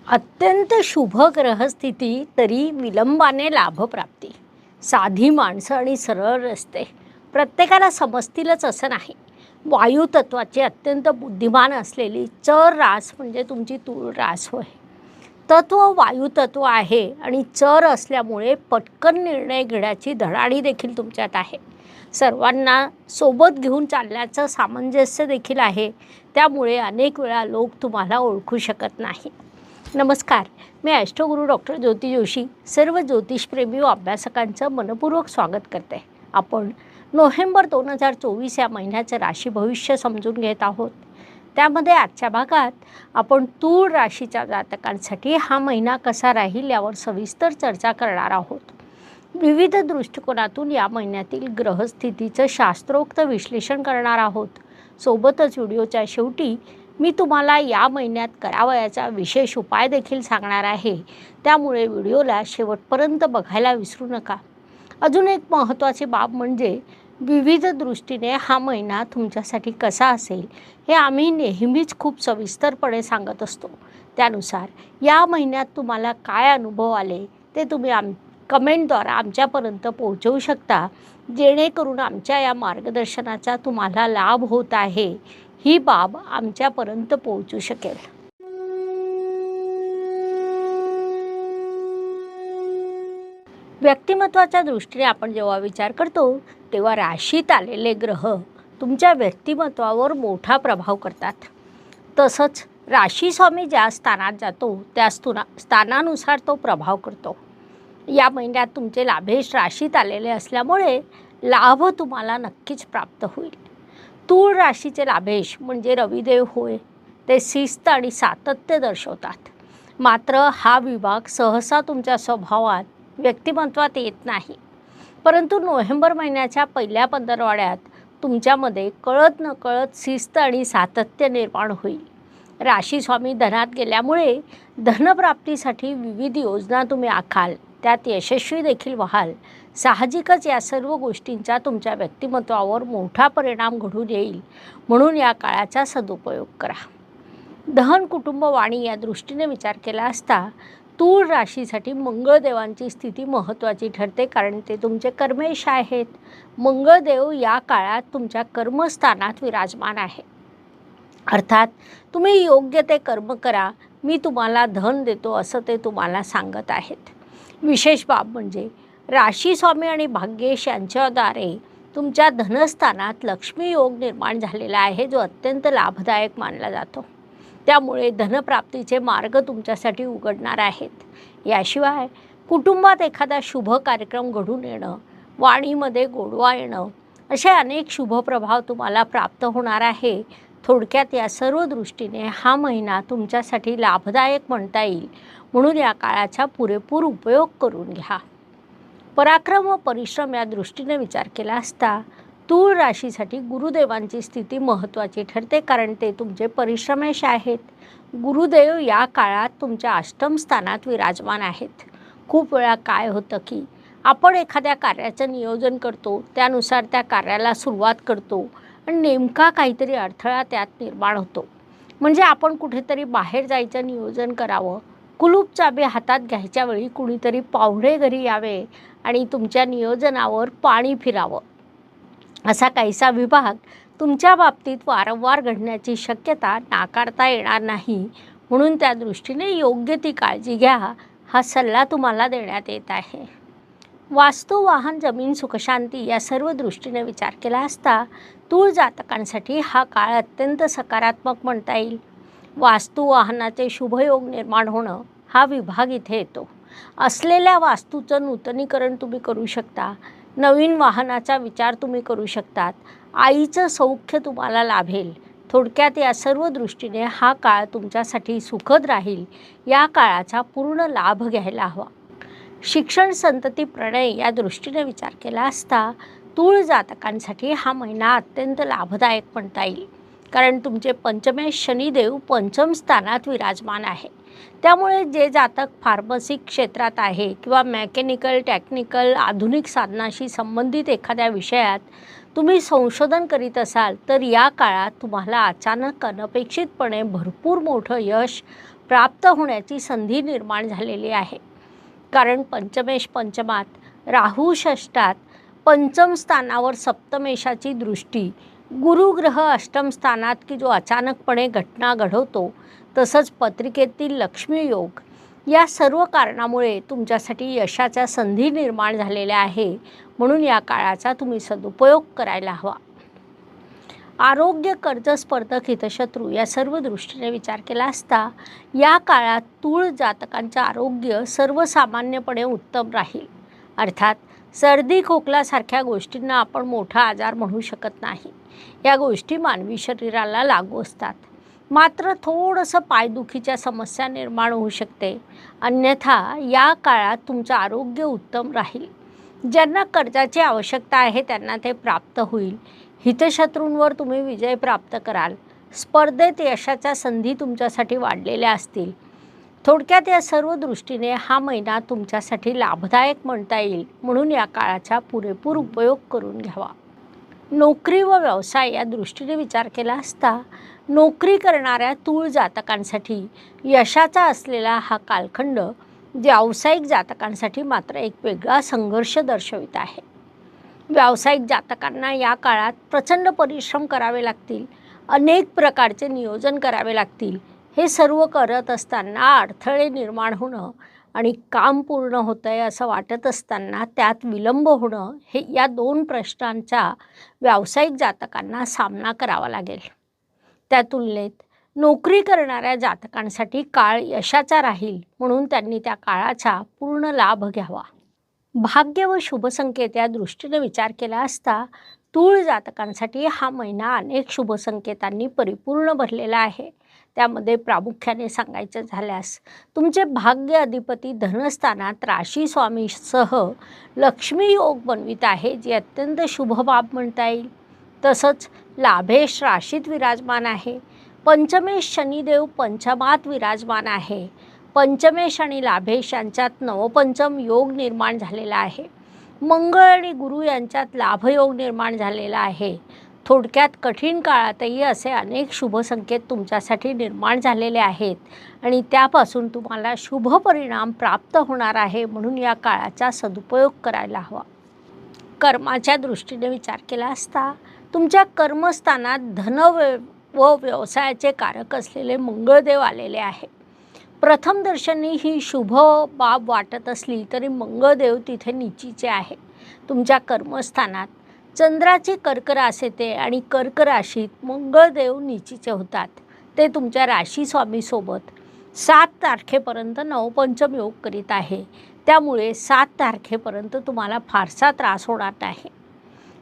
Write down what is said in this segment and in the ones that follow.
अत्यंत शुभ ग्रहस्थिती तरी विलंबाने लाभप्राप्ती. साधी माणसं आणि सरळ रस्ते प्रत्येकाला समजतीलच असं नाही. वायुतत्वाचे अत्यंत बुद्धिमान असलेली चर रास म्हणजे तुमची तूळ रास होय. तत्व वायुतत्व आहे आणि चर असल्यामुळे पटकन निर्णय घेण्याची धडाडी देखील तुमच्यात आहे. सर्वांना सोबत घेऊन चालण्याचं सामंजस्य देखील आहे. त्यामुळे अनेक वेळा लोक तुम्हाला ओळखू शकत नाही. नमस्कार, मी ॲस्ट्रोगुरू डॉक्टर ज्योती जोशी सर्व ज्योतिषप्रेमी व अभ्यासकांचं मनपूर्वक स्वागत करते. आपण नोव्हेंबर 2024 या महिन्याचं राशी भविष्य समजून घेत आहोत. त्यामध्ये आजच्या भागात आपण तूळ राशीच्या जातकांसाठी हा महिना कसा राहील यावर सविस्तर चर्चा करणार आहोत. विविध दृष्टिकोनातून या महिन्यातील ग्रहस्थितीचं शास्त्रोक्त विश्लेषण करणार आहोत. सोबतच व्हिडिओच्या शेवटी मी तुम्हाला या महिन्यात करावयाचा विशेष उपाय देखील सांगणार आहे. त्यामुळे व्हिडिओला शेवटपर्यंत बघायला विसरू नका. अजून एक महत्त्वाची बाब म्हणजे विविध दृष्टीने हा महिना तुमच्यासाठी कसा असेल हे आम्ही नेहमीच खूप सविस्तरपणे सांगत असतो. त्यानुसार या महिन्यात तुम्हाला काय अनुभव आले ते तुम्ही कमेंटद्वारा आमच्यापर्यंत पोहोचवू शकता, जेणेकरून आमच्या या मार्गदर्शनाचा तुम्हाला लाभ होत आहे ही बाब आमच्यापर्यंत पोहोचू शकेल. व्यक्तिमत्वाच्या दृष्टीने आपण जेव्हा विचार करतो तेव्हा राशीत आलेले ग्रह तुमच्या व्यक्तिमत्वावर मोठा प्रभाव करतात. तसंच राशी स्वामी ज्या स्थानात जातो त्या स्थानानुसार तो प्रभाव करतो. या महिन्यात तुमचे लाभेश राशीत आलेले असल्यामुळे लाभ तुम्हाला नक्कीच प्राप्त होईल. तूळ राशीचे लाभेश म्हणजे रविदेव होय. ते शिस्त आणि सातत्य दर्शवतात. मात्र हा विभाग सहसा तुमच्या स्वभावात व्यक्तिमत्वात येत नाही. परंतु नोव्हेंबर महिन्याच्या पहिल्या पंधरवड्यात तुमच्यामध्ये कळत नकळत शिस्त आणि सातत्य निर्माण होईल. राशी स्वामी धनात गेल्यामुळे धनप्राप्तीसाठी विविध योजना तुम्ही आखाल, त्यात यशस्वी देखील व्हाल. साहजिकच या सर्व गोष्टींचा तुमच्या व्यक्तिमत्वावर मोठा परिणाम घडून येईल. म्हणून या काळाचा सदुपयोग करा. धन, कुटुंब, वाणी या दृष्टीने विचार केला असता तूळ राशीसाठी मंगळदेवांची स्थिती महत्त्वाची ठरते, कारण ते तुमचे कर्मेश आहेत. मंगळदेव या काळात तुमच्या कर्मस्थानात विराजमान आहे. अर्थात तुम्ही योग्य ते कर्म करा, मी तुम्हाला धन देतो असं ते तुम्हाला सांगत आहेत. विशेष बाब म्हणजे राशी स्वामी आणि भाग्येश यांच्याद्वारे तुमच्या धनस्थानात लक्ष्मी योग निर्माण झालेला आहे, जो अत्यंत लाभदायक मानला जातो. त्यामुळे धनप्राप्तीचे मार्ग तुमच्यासाठी उघडणार आहेत. याशिवाय कुटुंबात एखादा शुभ कार्यक्रम घडून येणं, वाणीमध्ये गोडवा येणं असे अनेक शुभ प्रभाव तुम्हाला प्राप्त होणार आहे. थोडक्यात या सर्व दृष्टीने हा महिना तुमच्यासाठी लाभदायक म्हणता येईल. म्हणून या काळाचा पुरेपूर उपयोग करून घ्या. पराक्रम व परिश्रम या दृष्टीने विचार केला असता तूळ राशीसाठी गुरुदेवांची स्थिती महत्त्वाची ठरते, कारण ते तुमचे परिश्रमेश आहेत. गुरुदेव या काळात तुमच्या अष्टम स्थानात विराजमान आहेत. खूप वेळा काय होतं की आपण एखाद्या कार्याचं नियोजन करतो, त्यानुसार त्या कार्याला सुरुवात करतो आणि नेमका काहीतरी अडथळा त्यात निर्माण होतो. म्हणजे आपण कुठेतरी बाहेर जायचं नियोजन करावं, कुलूप चाबी हातात घ्यायच्या वेळी कुणीतरी पाहुणे घरी यावे आणि तुमच्या नियोजनावर पाणी फिरावं, असा काहीसा विभाग तुमच्या बाबतीत वारंवार घडण्याची शक्यता नाकारता येणार नाही. म्हणून त्या दृष्टीने योग्य ती काळजी घ्या, हा सल्ला तुम्हाला देण्यात येत आहे. वास्तू, वाहन, जमीन, सुखशांती या सर्व दृष्टीने विचार केला असता तूळ जातकांसाठी हा काळ अत्यंत सकारात्मक म्हणता येईल. वास्तू वाहनाचे शुभयोग निर्माण होणं हा विभाग इथे येतो. असलेल्या वास्तूचं नूतनीकरण तुम्ही करू शकता. नवीन वाहनाचा विचार तुम्ही करू शकतात. आईचं सौख्य तुम्हाला लाभेल. थोडक्यात या सर्व दृष्टीने हा काळ तुमच्यासाठी सुखद राहील. या काळाचा पूर्ण लाभ घ्यायला हवा. शिक्षण, संतती, प्रणय या दृष्टीने विचार केला असता तूळ जातकांसाठी हा महिना अत्यंत लाभदायक म्हणता येईल, कारण तुमचे पंचमेश शनिदेव पंचम स्थानात विराजमान आहे. त्यामुळे जे जातक फार्मसी क्षेत्रात आहे किंवा मेकॅनिकल, टेक्निकल, आधुनिक साधनाशी संबंधित एखाद्या विषयात तुम्ही संशोधन करीत असाल तर या काळात तुम्हाला अचानक अनपेक्षितपणे भरपूर मोठं यश प्राप्त होण्याची संधी निर्माण झालेली आहे. कारण पंचमेश पंचमात, राहू षष्ठात, पंचम स्थानावर सप्तमेशाची दृष्टी, गुरुग्रह अष्टम स्थानात की जो अचानकपणे घटना घडवतो, तसंच पत्रिकेतील लक्ष्मी योग, या सर्व कारणामुळे तुमच्यासाठी यशाच्या संधी निर्माण झालेल्या आहे. म्हणून या काळाचा तुम्ही सदुपयोग करायला हवा. आरोग्य, कर्ज, स्पर्धक, हितशत्रू या सर्व दृष्टीने विचार केला असता या काळात तूळ जातकांचे आरोग्य सर्वसामान्यपणे उत्तम राहील. अर्थात सर्दी खोकलासारख्या गोष्टींना आपण मोठा आजार म्हणू शकत नाही. या गोष्टी मानवी शरीराला लागू असतात. मात्र थोडंसं पायदुखीच्या समस्या निर्माण होऊ शकते. अन्यथा या काळात तुमचं आरोग्य उत्तम राहील. ज्यांना कर्जाची आवश्यकता आहे त्यांना ते प्राप्त होईल. हितशत्रूंवर तुम्ही विजय प्राप्त कराल. स्पर्धेत यशाच्या संधी तुमच्यासाठी वाढलेल्या असतील. थोडक्यात या सर्व दृष्टीने हा महिना तुमच्यासाठी लाभदायक म्हणता येईल. म्हणून या काळाचा पुरेपूर उपयोग करून घ्यावा. नोकरी व व्यवसाय या दृष्टीने विचार केला असता नोकरी करणाऱ्या तूळ जातकांसाठी यशाचा असलेला हा कालखंड व्यावसायिक जातकांसाठी मात्र एक वेगळा संघर्ष दर्शवित आहे. व्यावसायिक जातकांना या काळात प्रचंड परिश्रम करावे लागतील. अनेक प्रकारचे नियोजन करावे लागतील. हे सर्व करत असताना अडथळे निर्माण होणं आणि काम पूर्ण होतं आहे असं वाटत असताना त्यात विलंब होणं, हे या दोन प्रश्नांचा व्यावसायिक जातकांना सामना करावा लागेल. त्या तुलनेत नोकरी करणाऱ्या जातकांसाठी काळ यशाचा राहील. म्हणून त्यांनी त्या काळाचा पूर्ण लाभ घ्यावा. भाग्य व शुभसंकेत या दृष्टीने विचार केला असता तूळ जातकांसाठी हा महिना अनेक शुभसंकेतांनी परिपूर्ण भरलेला आहे. त्यामध्ये प्रामुख्याने सांगायचं झाल्यास तुमचे भाग्य अधिपती धनस्थानात राशी स्वामीसह लक्ष्मी योग बनवित आहे, जी अत्यंत शुभ बाब म्हणता येईल. तसंच लाभेश राशीत विराजमान आहे. पंचमेश शनिदेव पंचमात विराजमान आहे. पंचमेश आणि लाभेश यांच्यात नवपंचम योग निर्माण झालेला आहे. मंगळ आणि गुरु यांच्यात लाभयोग निर्माण झालेला आहे. थोडक्यात कठीण काळातही असे अनेक शुभसंकेत तुमच्यासाठी निर्माण झालेले आहेत आणि त्यापासून तुम्हाला शुभ परिणाम प्राप्त होणार आहे. म्हणून या काळाचा सदुपयोग करायला हवा. कर्माच्या दृष्टीने विचार केला असता तुमच्या कर्मस्थानात धन व व्यवसायाचे कारक असलेले मंगळदेव आलेले आहे. प्रथम दर्शनी ही शुभ बाब वाटत असली तरी मंगळदेव तिथे नीचीचे आहे. तुमच्या कर्मस्थानात चंद्राची कर्क रास येते आणि कर्क राशीत मंगळदेव नीचीचे होतात. ते तुमच्या राशी स्वामीसोबत 7 तारखेपर्यंत नवपंचम योग करीत आहे. त्यामुळे 7 तारखेपर्यंत तुम्हाला फारसा त्रास होणार नाही.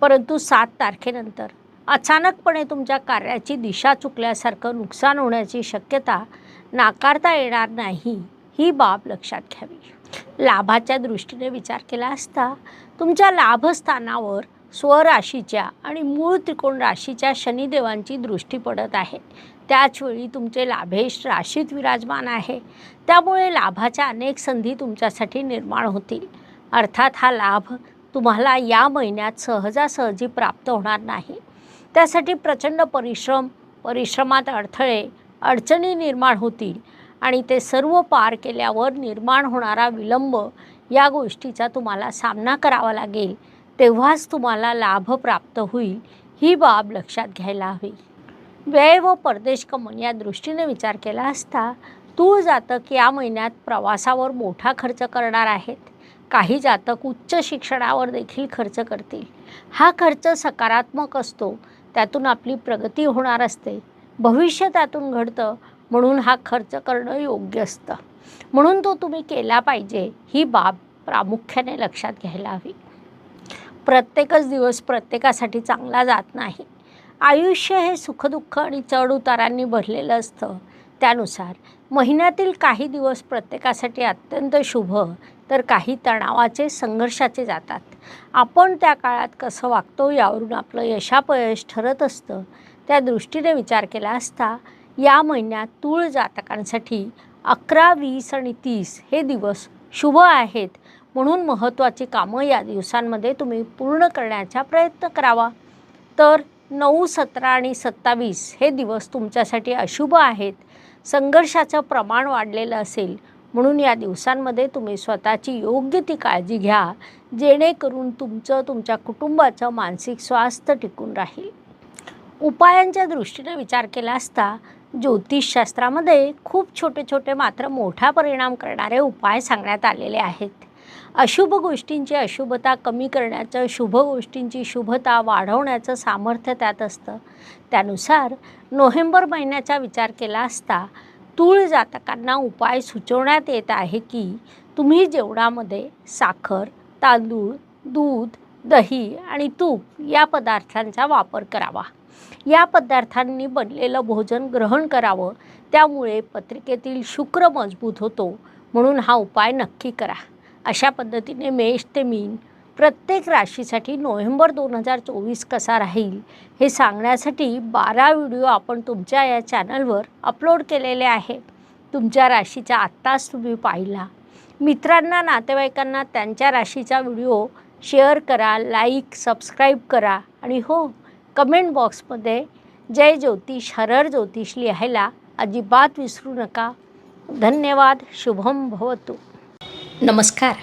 परंतु 7 तारखेनंतर अचानकपणे तुमच्या कार्याची दिशा चुकल्यासारखं नुकसान होण्याची शक्यता नाकारता येणार नाही. ही बाब लक्षात घ्यावी. लाभाच्या दृष्टीने विचार केला असता तुमच्या लाभस्थानावर स्वराशीच्या आणि मूळ त्रिकोण राशीच्या शनिदेवांची दृष्टी पडत आहे. त्याचवेळी तुमचे लाभेश राशीत विराजमान आहे. त्यामुळे लाभाच्या अनेक संधी तुमच्यासाठी निर्माण होतील. अर्थात हा लाभ तुम्हाला या महिन्यात सहजासहजी प्राप्त होणार नाही. त्यासाठी प्रचंड परिश्रमात अडथळे, अडचणी निर्माण होतील आणि ते सर्व पार केल्यावर निर्माण होणारा विलंब, या गोष्टीचा तुम्हाला सामना करावा लागेल. तेव्हाच तुम्हाला लाभ प्राप्त होईल. ही बाब लक्षात घ्यायला हवी. व्यय व परदेश गमन या दृष्टीने विचार केला असता तूळ जातक या महिन्यात प्रवासावर मोठा खर्च करणार आहेत. काही जातक उच्च शिक्षणावर देखील खर्च करतील. हा खर्च सकारात्मक असतो. त्यातून आपली प्रगती होणार असते. भविष्य त्यातून घडतं. म्हणून हा खर्च करणं योग्य असतं. म्हणून तो तुम्ही केला पाहिजे. ही बाब प्रामुख्याने लक्षात घ्यायला हवी. प्रत्येकच दिवस प्रत्येकासाठी चांगला जात नाही. आयुष्य हे सुखदुःख आणि चढउतारांनी भरलेलं असतं. त्यानुसार महिन्यातील काही दिवस प्रत्येकासाठी अत्यंत शुभ तर काही तणावाचे, संघर्षाचे जातात. आपण त्या काळात कसं वागतो यावरून आपलं यशापयश ठरत असतं. त्या दृष्टीने विचार केला असता या महिन्यात तूळ जातकांसाठी 11, 20 आणि 30 हे दिवस शुभ आहेत. म्हणून महत्त्वाची कामं या दिवसांमध्ये तुम्ही पूर्ण करण्याचा प्रयत्न करावा. तर 9, 17 आणि 27 हे दिवस तुमच्यासाठी अशुभ आहेत. संघर्षाचं प्रमाण वाढलेलं असेल, म्हणून या दिवसांमध्ये तुम्ही स्वतःची योग्य ती काळजी घ्या, जेणेकरून तुमचं तुमच्या कुटुंबाचं मानसिक स्वास्थ्य टिकून राहील. उपायांच्या दृष्टीने विचार केला असता ज्योतिषशास्त्रामध्ये खूप छोटे छोटे मात्र मोठा परिणाम करणारे उपाय सांगण्यात आलेले आहेत. अशुभ गोष्टींची अशुभता कमी करण्याचं, शुभ गोष्टींची शुभता वाढवण्याचं सामर्थ्य त्यात असतं. त्यानुसार नोव्हेंबर महिन्याचा विचार केला असता तूळ जातकांना उपाय सुचवण्यात येत आहे की तुम्ही जेवणामध्ये साखर, तांदूळ, दूध, दही आणि तूप या पदार्थांचा वापर करावा. या पदार्थांनी बनलेलं भोजन ग्रहण करावं. त्यामुळे पत्रिकेतील शुक्र मजबूत होतो, म्हणून हा उपाय नक्की करा. अशा पद्धतीने मेष ते मीन प्रत्येक राशीसाठी नोव्हेंबर 2024 कसा राहील हे सांगण्यासाठी 12 व्हिडिओ आपण तुमच्या या चॅनलवर अपलोड केलेले आहे. तुमच्या राशीचा आत्ताच तुम्ही पाहिला. मित्रांना, नातेवाईकांना त्यांच्या राशीचा व्हिडिओ शेअर करा, लाईक, सबस्क्राईब करा आणि हो, कमेंट बॉक्समध्ये जय ज्योतिष, हरर ज्योतिष लिहायला अजिबात विसरू नका. धन्यवाद. शुभम भवतु. नमस्कार.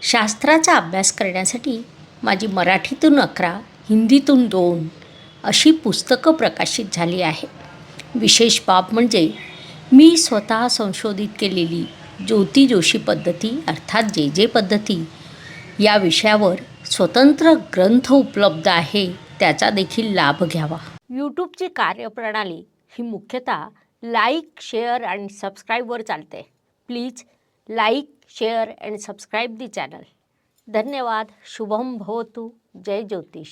शास्त्राचा अभ्यास करण्यासाठी माझी मराठीतून 11, हिंदीतून 2 अशी पुस्तकं प्रकाशित झाली आहे. विशेष बाब म्हणजे मी स्वतः संशोधित केलेली ज्योती जोशी पद्धती अर्थात जे पद्धती या विषयावर स्वतंत्र ग्रंथ उपलब्ध आहे. त्याचा देखील लाभ घ्यावा. यूट्यूबची कार्यप्रणाली ही मुख्यतः लाईक, शेअर आणि सबस्क्राईबवर चालते. Please like, share and subscribe the channel. धन्यवाद. शुभम भवतु. जय ज्योतिष.